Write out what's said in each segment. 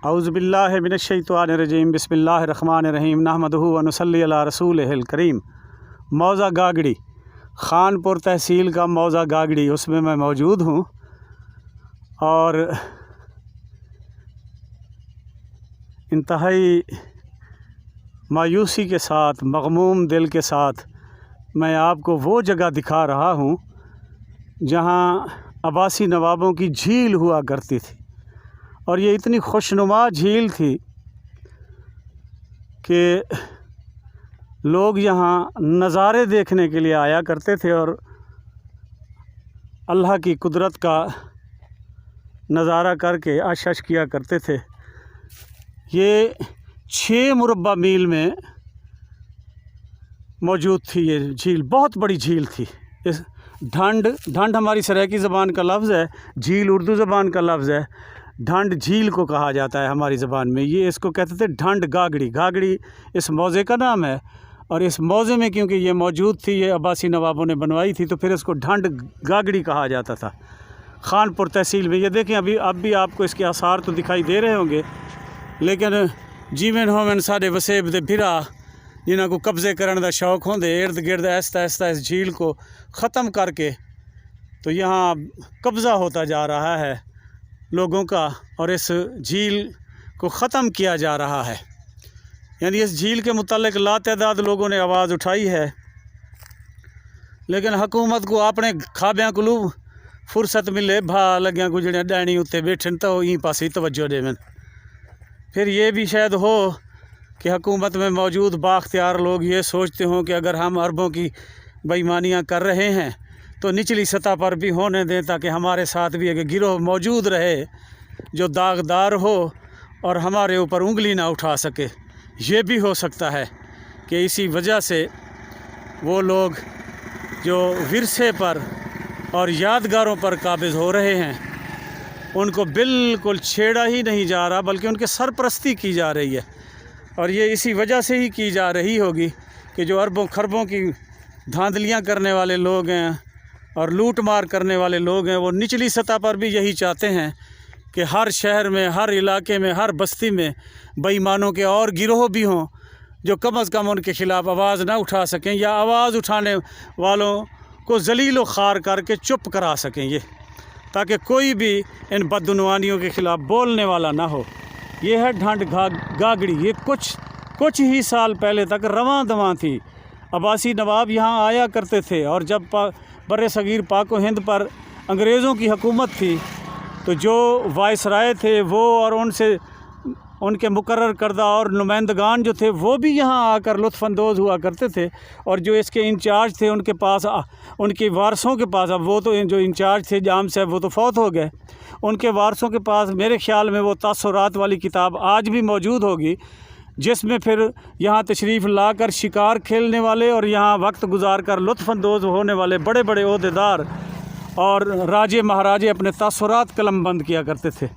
औज़ुबिल्लाहि मिनश्शैतानिर्रजीम बिस्मिल्लाहिर्रहमानिर्रहीम नहमदुहु व नुसल्ली अला रसूलिहिल करीम। मौज़ा गागड़ी, खानपुर तहसील का मौज़ा गागड़ी, उसमें मैं मौजूद हूँ और इंतहाई मायूसी के साथ, मग़मूम दिल के साथ मैं आपको वो जगह दिखा रहा हूँ जहाँ अब्बासी नवाबों की झील हुआ करती थी। और ये इतनी खुशनुमा झील थी कि लोग यहाँ नज़ारे देखने के लिए आया करते थे और अल्लाह की कुदरत का नज़ारा करके आश किया करते थे। ये 6 मुरब्बा मील में मौजूद थी ये झील, बहुत बड़ी झील थी। इस ढंड हमारी सराइकी ज़बान का लफ्ज़ है, झील उर्दू ज़बान का लफ्ज़ है। ढंड झील को कहा जाता है हमारी ज़बान में। ये इसको कहते थे ढंड गागड़ी। गागड़ी इस मौज़े का नाम है और इस मौज़े में क्योंकि ये मौजूद थी, ये अब्बासी नवाबों ने बनवाई थी, तो फिर इसको ढंड गागड़ी कहा जाता था। खानपुर तहसील में ये देखें, अब भी आपको इसके आसार तो दिखाई दे रहे होंगे, लेकिन जीवन होवन साढ़े वसेब दे भिरा जिन्हों को कब्ज़े करने का शौक होंदे, इर्द गिर्द आहिस्ता आहिस्ता इस झील को ख़त्म करके तो यहाँ कब्ज़ा होता जा रहा है लोगों का और इस झील को ख़त्म किया जा रहा है। यानी इस झील के मुतालिक लातदाद लोगों ने आवाज़ उठाई है, लेकिन हुकूमत को अपने खाबियां को फुर्सत मिले भा लग्या को जड़ियाँ डैनी उत्ते बैठन तो यहीं पास ही तवज्जो देवन। फिर ये भी शायद हो कि हुकूमत में मौजूद बाख्तियार लोग ये सोचते हों कि अगर हम अरबों की बेईमानियाँ कर रहे हैं तो निचली सतह पर भी होने दें, ताकि हमारे साथ भी एक गिरोह मौजूद रहे जो दागदार हो और हमारे ऊपर उंगली ना उठा सके। ये भी हो सकता है कि इसी वजह से वो लोग जो विरसे पर और यादगारों पर काबिज़ हो रहे हैं उनको बिल्कुल छेड़ा ही नहीं जा रहा, बल्कि उनके सरपरस्ती की जा रही है। और ये इसी वजह से ही की जा रही होगी कि जो अरबों खरबों की धांधलियाँ करने वाले लोग हैं और लूट मार करने वाले लोग हैं, वो निचली सतह पर भी यही चाहते हैं कि हर शहर में, हर इलाके में, हर बस्ती में बेईमानों के और गिरोह भी हों जो कम अज़ कम उनके ख़िलाफ़ आवाज़ ना उठा सकें या आवाज़ उठाने वालों को ज़लील व ख़ार करके चुप करा सकें, ये ताकि कोई भी इन बदगुमानियों के ख़िलाफ़ बोलने वाला ना हो। ये है ढंड गागड़ी। ये कुछ ही साल पहले तक रवां दवां थी। अब्बासी नवाब यहाँ आया करते थे और जब बर्रे सगीर पाक व हिंद पर अंग्रेज़ों की हुकूमत थी तो जो वायसराय थे वो और उनके मुकर्रर करदा और नुमाइंदगान जो थे वो भी यहाँ आकर लुत्फ़अंदोज़ हुआ करते थे। और जो इसके इंचार्ज थे उनके पास, उनके वारसों के पास, अब वो तो जो इंचार्ज थे जाम साहब वो तो फौत हो गए, उनके वारसों के पास मेरे ख़्याल में वो तासुरात वाली किताब आज भी मौजूद होगी, जिसमें फिर यहाँ तशरीफ़ लाकर शिकार खेलने वाले और यहाँ वक्त गुजार कर लुत्फ़अंदोज़ होने वाले बड़े बड़े ओहदेदार और राजे महाराजे अपने तासुरात कलम बंद किया करते थे।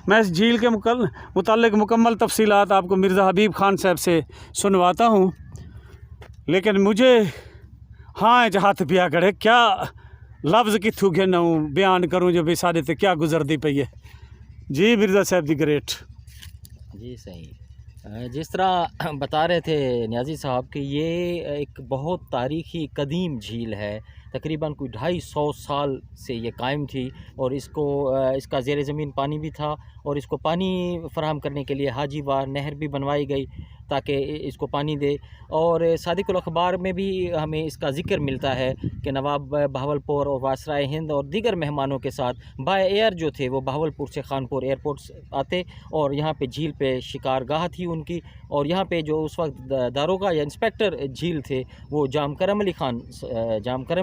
मैं इस झील के मुताल्लिक़ मुकम्मल तफ़सीलात आपको मिर्ज़ा हबीब खान साहब से सुनवाता हूँ, लेकिन मुझे हाँ हाथ पिया करे क्या लफ्ज़ कित्थू घेना बयान करूँ जो भी साढ़े ते क्या गुजरती पई है। जी मिर्ज़ा साहब दी ग्रेट। जी सही, जिस तरह बता रहे थे नियाज़ी साहब कि ये एक बहुत तारीख़ी कदीम झील है, तकरीबन कोई 250 साल से ये कायम थी और इसका ज़ेर ज़मीन पानी भी था और इसको पानी फ़राहम करने के लिए हाजी वार नहर भी बनवाई गई ताकि इसको पानी दे। और सादिकुल अखबार में भी हमें इसका ज़िक्र मिलता है कि नवाब बहावलपुर और वायसराय हिंद और दीगर मेहमानों के साथ बाय एयर जो थे वो बहावलपुर से खानपुर एयरपोर्ट आते और यहाँ पे झील पे शिकारगाह थी उनकी। और यहाँ पे जो उस वक्त दारोगा या इंस्पेक्टर झील थे वो जाम करम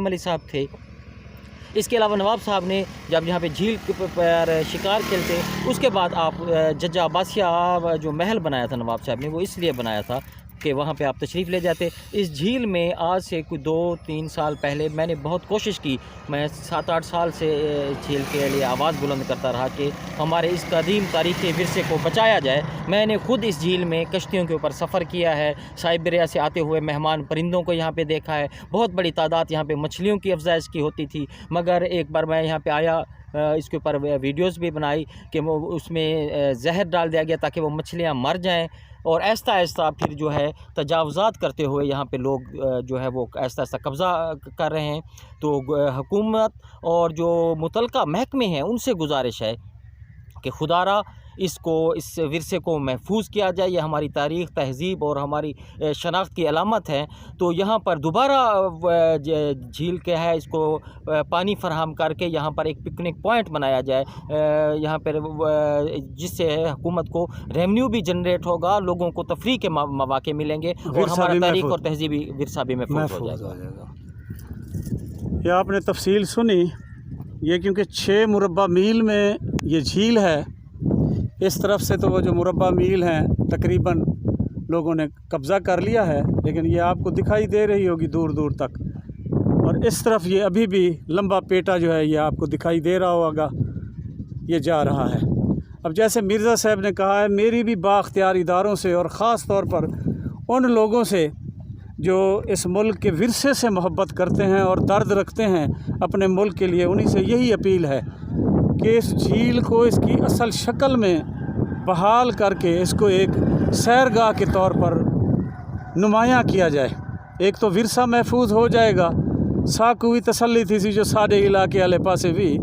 अली साहब थे। इसके अलावा नवाब साहब ने जब यहाँ पे झील पर शिकार खेलते, उसके बाद आप जज्जा अब्बासिया जो महल बनाया था नवाब साहब ने, वो इसलिए बनाया था कि वहाँ पे आप तशरीफ़ ले जाते। इस झील में आज से कोई 2-3 साल पहले मैंने बहुत कोशिश की, मैं 7-8 साल से झील के लिए आवाज़ बुलंद करता रहा कि हमारे इस कदीम तारीख़ी विरसे को बचाया जाए। मैंने ख़ुद इस झील में कश्तियों के ऊपर सफ़र किया है, साइबेरिया से आते हुए मेहमान परिंदों को यहाँ पे देखा है, बहुत बड़ी तादाद यहाँ पे मछलियों की अफजाइश की होती थी। मगर एक बार मैं यहाँ पे आया اس کے اوپر ویڈیوز بھی بنائی کہ وہ اس میں زہر ڈال دیا گیا تاکہ وہ مچھلیاں مر جائیں، اور آہستہ آہستہ پھر جو ہے تجاوزات کرتے ہوئے یہاں پہ لوگ جو ہے وہ آہستہ آہستہ قبضہ کر رہے ہیں۔ تو حکومت اور جو متعلقہ محکمے ہیں ان سے گزارش ہے کہ خدا را اس ورثے کو محفوظ کیا جائے، یہ ہماری تاریخ، تہذیب اور ہماری شناخت کی علامت ہے۔ تو یہاں پر دوبارہ جھیل کیا ہے، اس کو پانی فراہم کر کے یہاں پر ایک پکنک پوائنٹ بنایا جائے، یہاں پر جس سے حکومت کو ریونیو بھی جنریٹ ہوگا، لوگوں کو تفریح کے مواقع ملیں گے اور ہمارا تاریخ اور تہذیبی ورثہ بھی محفوظ ہو جائے گا۔ یہ آپ نے تفصیل سنی، یہ کیونکہ 6 مربع میل میں یہ جھیل ہے، اس طرف سے تو وہ جو مربع میل ہیں تقریباً لوگوں نے قبضہ کر لیا ہے، لیکن یہ آپ کو دکھائی دے رہی ہوگی دور دور تک، اور اس طرف یہ ابھی بھی لمبا پیٹا جو ہے یہ آپ کو دکھائی دے رہا ہوگا، یہ جا رہا ہے۔ اب جیسے مرزا صاحب نے کہا ہے، میری بھی بااختیار اداروں سے اور خاص طور پر ان لوگوں سے جو اس ملک کے ورثے سے محبت کرتے ہیں اور درد رکھتے ہیں اپنے ملک کے لیے، انہی سے یہی اپیل ہے کہ اس جھیل کو اس کی اصل شکل میں بحال کر کے اس کو ایک سیرگاہ کے طور پر نمایاں کیا جائے۔ ایک تو ورثہ محفوظ ہو جائے گا، ساکو بھی تسلی تھی سی جو ساڑے علاقے والے پاسے بھی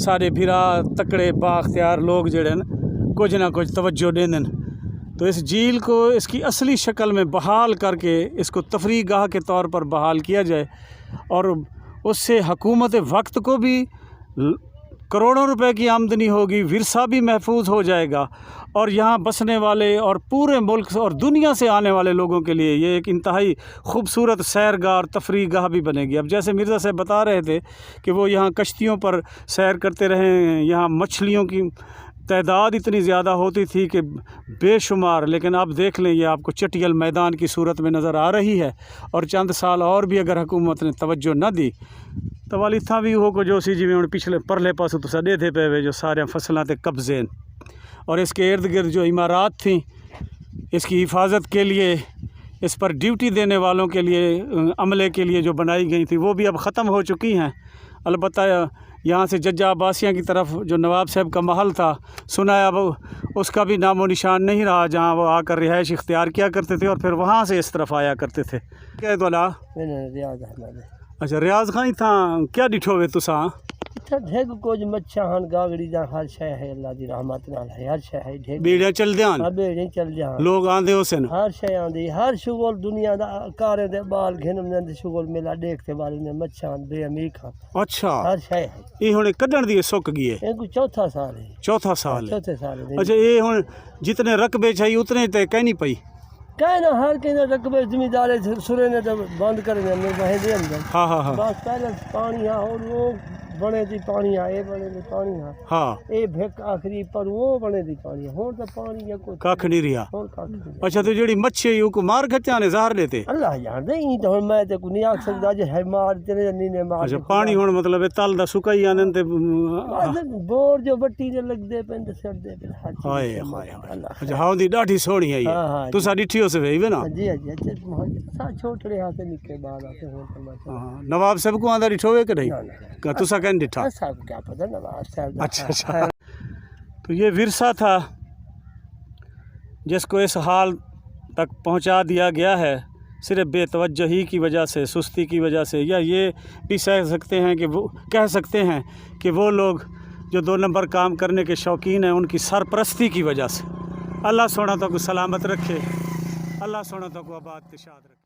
ساڑے بھرا تکڑے بااختیار لوگ جڑے کچھ نہ کچھ توجہ دیں۔ تو اس جھیل کو اس کی اصلی شکل میں بحال کر کے اس کو تفریح گاہ کے طور پر بحال کیا جائے، اور اس سے حکومت وقت کو بھی کروڑوں روپے کی آمدنی ہوگی، ورثہ بھی محفوظ ہو جائے گا، اور یہاں بسنے والے اور پورے ملک اور دنیا سے آنے والے لوگوں کے لیے یہ ایک انتہائی خوبصورت سیرگاہ اور تفریح گاہ بھی بنے گی۔ اب جیسے مرزا صاحب بتا رہے تھے کہ وہ یہاں کشتیوں پر سیر کرتے رہے ہیں، یہاں مچھلیوں کی تعداد اتنی زیادہ ہوتی تھی کہ بے شمار، لیکن اب دیکھ لیں یہ آپ کو چٹیل میدان کی صورت میں نظر آ رہی ہے، اور چند سال اور بھی اگر حکومت نے توجہ نہ دی تو والی تھا بھی ہو کو جو سی جی میں پچھلے پرلے پاسوں تو سڈے تھے پے جو سارے فصلیں تے قبضے، اور اس کے ارد گرد جو عمارات تھیں اس کی حفاظت کے لیے، اس پر ڈیوٹی دینے والوں کے لیے، عملے کے لیے جو بنائی گئی تھی وہ بھی اب ختم ہو چکی ہیں۔ البتہ یہاں سے ججہ عباسیہ کی طرف جو نواب صاحب کا محل تھا، سنا ہے اب اس کا بھی نام و نشان نہیں رہا، جہاں وہ آ کر رہائش اختیار کیا کرتے تھے اور پھر وہاں سے اس طرف آیا کرتے تھے۔ کیا دولا ریاض احمد اچھا ریاض خان تھا، کیا ڈٹھو وے تساں؟ ڈھگ کچھ مچھاں گاگڑی جان ہر شے ہے، اللہ دی رحمت نال ہے، ہر شے ہے ڈھگ بیڑیاں چل دیاں، بیڑیاں چل جان، لوگ آندے ہوسن، ہر شے آندی، ہر شغل دنیا دا کارے دے بال گھنم دے شغل میلا دیکھتے والے نے مچھاں بے امیکھاں، اچھا ہر شے ہے۔ یہ ہن کڈن دی سک گئی ہے، یہ کوئی چوتھا سال ہے، چوتھا سال ہے۔ چوتھے سال ہے۔ اچھا یہ ہن جتنے رقبے چاہیے اتنے تے کہنی پئی؟ کہنا ہر کہیں رقبے زمیندار سرے نے بند کرنے وہیں دے اندر، ہاں ہاں ہاں بس پہلے پانی ہاں اور وہ بنے دی پانی آ، یہ بنے دی پانی آ، ہاں یہ بھک آخری پر وہ بنے دی پانی ہوں تو پانی یا کوئی کھ نہیں رہا۔ ہوں کھ نہیں۔ اچھا تو جڑی مچھی کو مار کھچا نے زہر دیتے؟ اللہ جاندا ہی تو میں تے کو نہیں آکھ سکدا جے ہے مار تے نہیں نے مار۔ اچھا پانی ہن مطلب تل دا سکائی آندن تے بور جو بٹی دے لگ دے پند سڑ دے پھر ہر چیز۔ ہائے ہائے ہائے۔ اچھا ہاں دی ڈاڈھی سونی ہے ہاں ہاں یہ، تسا ڈٹھی ہو سے نا؟ جی جی اچھا سا چھوٹے ہاتھ نکے بعد آتے ہوں تماشا۔ ہاں نواب صاحب کو آندا ڈٹھو کہ نہیں؟ کہ تسا کہن ڈٹھا؟ صاحب کیا پتہ نواز صاحب۔ اچھا اچھا، تو یہ ورثہ تھا جس کو اس حال تک پہنچا دیا گیا ہے صرف بے توجہی کی وجہ سے، سستی کی وجہ سے، یا یہ بھی کہہ سکتے ہیں کہ وہ لوگ جو 2 نمبر کام کرنے کے شوقین ہیں ان کی سرپرستی کی وجہ سے۔ اللہ سونا تو کو سلامت رکھے، اللہ سونا تو کو آباد تشاد رکھے۔